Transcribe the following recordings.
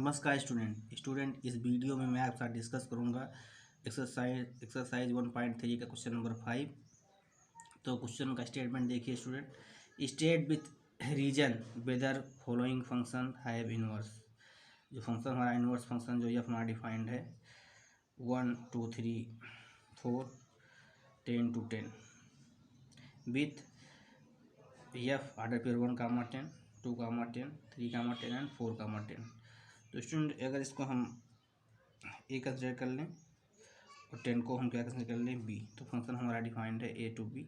नमस्कार स्टूडेंट इस वीडियो में मैं आपके साथ डिस्कस करूंगा एक्सरसाइज 1.3 का क्वेश्चन नंबर 5। तो क्वेश्चन का स्टेटमेंट देखिए student, state with reason whether following function have inverse. जो फंक्शन हमारा इनवर्स फंक्शन जो ये हमारा डिफाइंड है 1 2 3 4 10 to 10 with F order pair 1, 10 2, 10 3, 10 and 4, 10। तो स्टूडेंट अगर इसको हम ए कंसिडर कर लें और 10 को हम क्या कंसिडर कर लें बी, तो फंक्शन हमारा डिफाइंड है ए टू बी,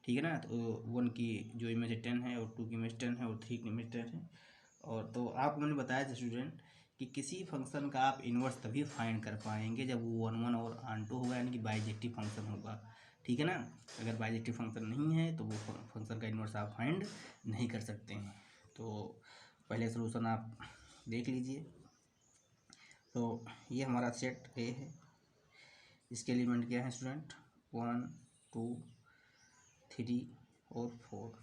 ठीक है ना। तो 1 की जो इमेज 10 है और 2 की इमेज 10 है और 3 की इमेज 10 है। और तो आपको मैंने बताया था स्टूडेंट कि किसी फंक्शन का आप इन्वर्स तभी फाइंड कर पाएंगे जब वो 1 1 और ऑन टू होगा, यानी कि बाइजेक्टिव फंक्शन होगा, ठीक है ना। अगर बाइजेक्टिव फंक्शन नहीं है तो वो फंक्शन का इन्वर्स आप फाइंड नहीं कर सकते हैं। तो पहले सोल्यूशन आप देख लीजिए। तो ये हमारा सेट ए है, इसके एलिमेंट क्या है स्टूडेंट 1 2 3 और 4।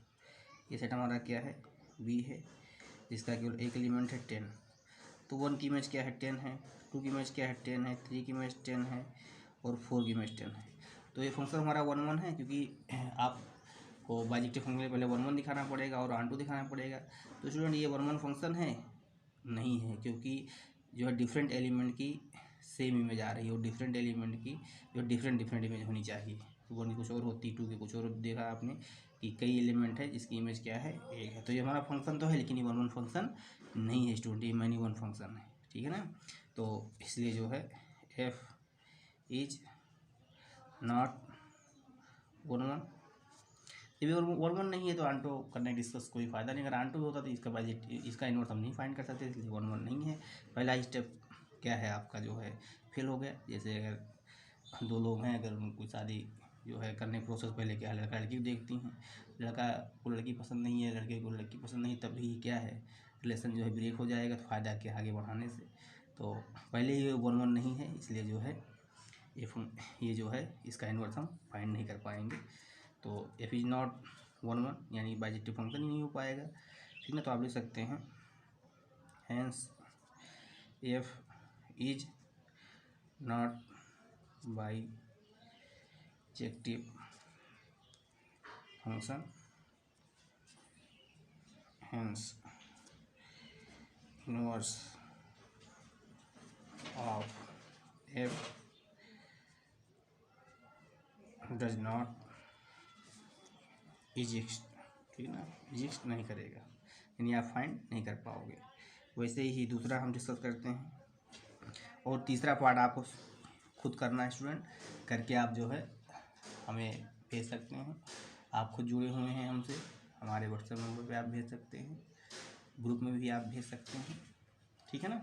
ये सेट हमारा क्या है बी है, जिसका केवल एक एलिमेंट है 10। तो 1 की इमेज क्या है 10 है, 2 की इमेज क्या है 10 है, 3 की इमेज 10 है और 4 की इमेज 10 है। तो ये फंक्शन हमारा 1 1 है, क्योंकि आपको बाइजेक्टिव फंक्शन पहले 1 1 दिखाना पड़ेगा और ऑन टू दिखाना पड़ेगा। तो स्टूडेंट ये 1 1 फंक्शन है नहीं है, क्योंकि जो है डिफरेंट एलिमेंट की सेम इमेज आ रही है और डिफरेंट एलिमेंट की जो डिफरेंट इमेज होनी चाहिए। तो 1 की कुछ और होती, 2 की कुछ और, देखा आपने कि कई एलिमेंट है जिसकी इमेज क्या है एक है। तो ये हमारा फंक्शन तो है, लेकिन ये 1 1 फंक्शन नहीं है स्टूडेंट, ये मैनी वन फंक्शन है, ठीक है ना। तो इसलिए जो है एफ इज नॉट 1 1। यदि 1 1 नहीं है तो आंटो करने डिस्कस कोई फ़ायदा नहीं। अगर आंटो होता तो इसका इन्वर्स हम नहीं फाइंड कर सकते, इसलिए 1 1 नहीं है। पहला स्टेप क्या है आपका जो है फेल हो गया। जैसे अगर दो लोग हैं, अगर उनको शादी जो है करने के प्रोसेस पहले क्या है, लड़का लड़की को देखती हैं, लड़का को लड़की पसंद नहीं है, लड़के को लड़की पसंद नहीं, तभी क्या है रिलेशन जो है ब्रेक हो जाएगा। तो फ़ायदा क्या आगे बढ़ाने से। तो पहले ये 1 1 नहीं है, इसलिए जो है ये जो है इसका इन्वर्स हम फाइंड नहीं कर पाएंगे। तो एफ इज़ नॉट 1 1 यानी बाइजेक्टिव फंक्शन ही नहीं हो पाएगा, ठीक ना। तो आप लिख सकते हैं hence F is not bijective function, hence inverse of F does not exist, ठीक है ना, एग्जिस्ट नहीं करेगा, यानी आप फाइंड नहीं कर पाओगे। वैसे ही दूसरा हम डिस्कस करते हैं, और तीसरा पार्ट आपको खुद करना है स्टूडेंट, करके आप जो है हमें भेज सकते हैं। आप खुद जुड़े हुए हैं हमसे, हमारे व्हाट्सएप नंबर पे आप भेज सकते हैं, ग्रुप में भी आप भेज सकते हैं, ठीक है ना।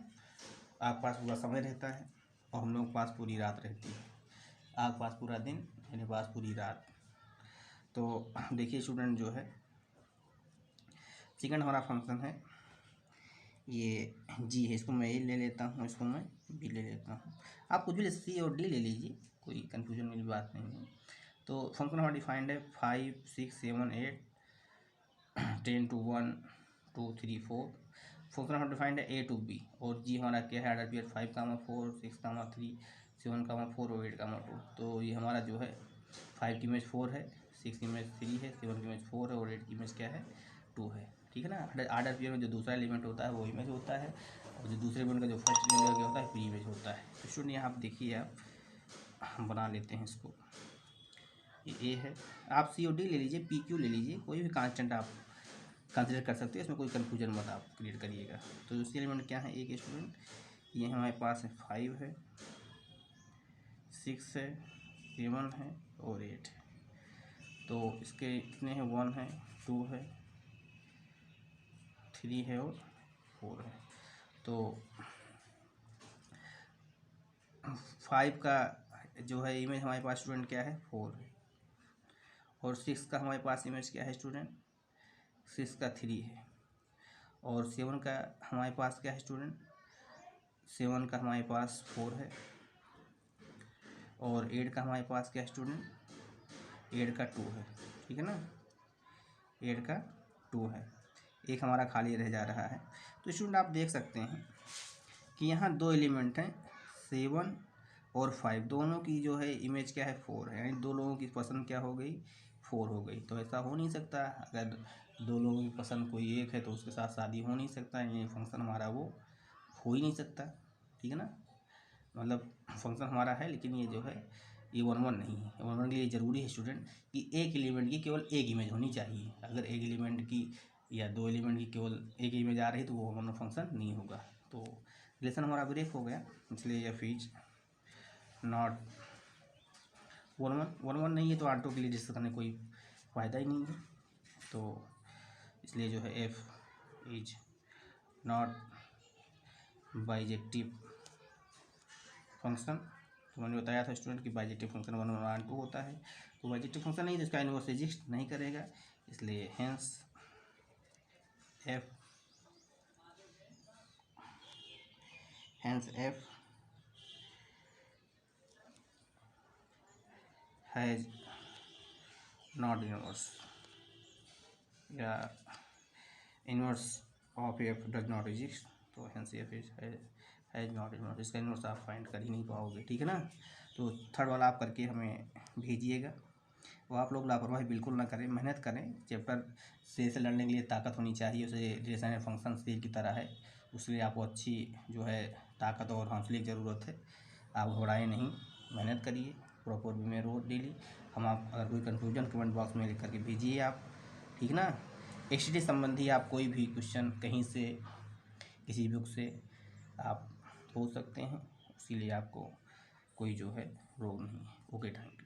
आपके पास पूरा समय रहता है और हम लोग के पास पूरी रात रहती है। आपके पास पूरा दिन, मेरे पास पूरी रात। तो देखिए स्टूडेंट जो है सेकंड हमारा फंक्शन है ये जी है, इसको मैं ए ले लेता हूँ, इसको मैं बी ले लेता हूँ। आप कुछ भी सी और डी ले लीजिए, कोई कन्फ्यूजन वाली बात नहीं है। तो फंक्शन हमारा डिफाइंड है 5 6 7 8 10 to 1 2 3 4। फंक्शन हमारा डिफाइंड है ए टू बी, और जी हमारा क्या है ऑर्डर पेयर 5, 4 6, 3 7, 4 और 8, 2। तो ये हमारा जो है 5 की इमेज 4 है, 6 की इमेज 3 है, 7 की इमेज 4 है और 8 की इमेज क्या है 2 है, ठीक है ना। आर्डर पेयर में जो दूसरा एलिमेंट होता है वो इमेज होता है, और जो दूसरे एलिमेंट का जो फर्स्ट एलिमेंट होता है प्री इमेज होता है। तो स्टूडेंट यहाँ आप देखिए, आप हम बना लेते हैं इसको, ये ए है। आप सी और डी ले लीजिए, पी क्यू ले लीजिए, कोई भी कांस्टेंट आप कंसिडर कर सकते हैं, इसमें कोई कन्फ्यूजन मत आप क्रिएट करिएगा। तो उसके एलिमेंट क्या है ए के स्टूडेंट, ये हमारे पास है 5 है, 6 है, 7 है और 8 है। तो इसके कितने हैं 1 है, 2 है, 3 है और 4 है। तो 5 का जो है इमेज हमारे पास स्टूडेंट क्या है 4 है, और 6 का हमारे पास इमेज क्या है स्टूडेंट 6 का 3 है, और 7 का हमारे पास क्या है स्टूडेंट 7 का हमारे पास 4 है, और 8 का हमारे पास क्या है स्टूडेंट 8 का 2 है, ठीक है ना, 8 का 2 है। एक हमारा खाली रह जा रहा है। तो स्टूडेंट आप देख सकते हैं कि यहाँ 2 एलिमेंट हैं 7 और 5, दोनों की जो है इमेज क्या है 4 है, यानी 2 लोगों की पसंद क्या हो गई 4 हो गई। तो ऐसा हो नहीं सकता, अगर 2 लोगों की पसंद कोई एक है तो उसके साथ शादी हो नहीं सकता, ये फंक्शन हमारा वो हो ही नहीं सकता, ठीक है ना। मतलब फंक्शन हमारा है लेकिन ये जो है ये 1-1 नहीं है। 1-1 के लिए ज़रूरी है स्टूडेंट कि एक एलिमेंट की केवल एक इमेज होनी चाहिए। अगर एक एलिमेंट की या 2 एलिमेंट की केवल एक इमेज आ रही तो वो 1-1 फंक्शन नहीं होगा। तो रिलेशन हमारा ब्रेक हो गया, इसलिए एफ इज नॉट 1-1 नहीं है तो ऑटो के लिए डिस्कस करने कोई फ़ायदा ही नहीं है। तो इसलिए जो है F is not bijective function. तो मैंने बताया था स्टूडेंट कि बाइजेक्टिव फंक्शन 1-1 होता है, तो बाइजेक्टिव फंक्शन नहीं तो इसका इनवर्स एग्जिस्ट नहीं करेगा, इसलिए hence F has not inverse या inverse of F does not exist, तो hence F is has not inverse, इसका इनवर्स आप फाइंड कर ही नहीं पाओगे, ठीक है ना। तो थर्ड वाला आप करके हमें भेजिएगा। वो आप लोग लापरवाही बिल्कुल ना करें, मेहनत करें। चैप्टर से लड़ने के लिए ताकत होनी चाहिए, उसे रिलेशन एंड फंक्शन से की तरह है, उसके आपको अच्छी जो है ताकत और हौसले की ज़रूरत है। आप घबराएं नहीं, मेहनत करिए, प्रॉपर वे में रोज डेली। हम आप अगर कोई कन्फ्यूजन कमेंट बॉक्स में लिख करके भेजिए आप, ठीक ना। एसटीडी संबंधी आप कोई भी क्वेश्चन कहीं से किसी बुक से आप पूछ सकते हैं, इसीलिए आपको कोई जो है रोग नहीं है। Okay, thank you.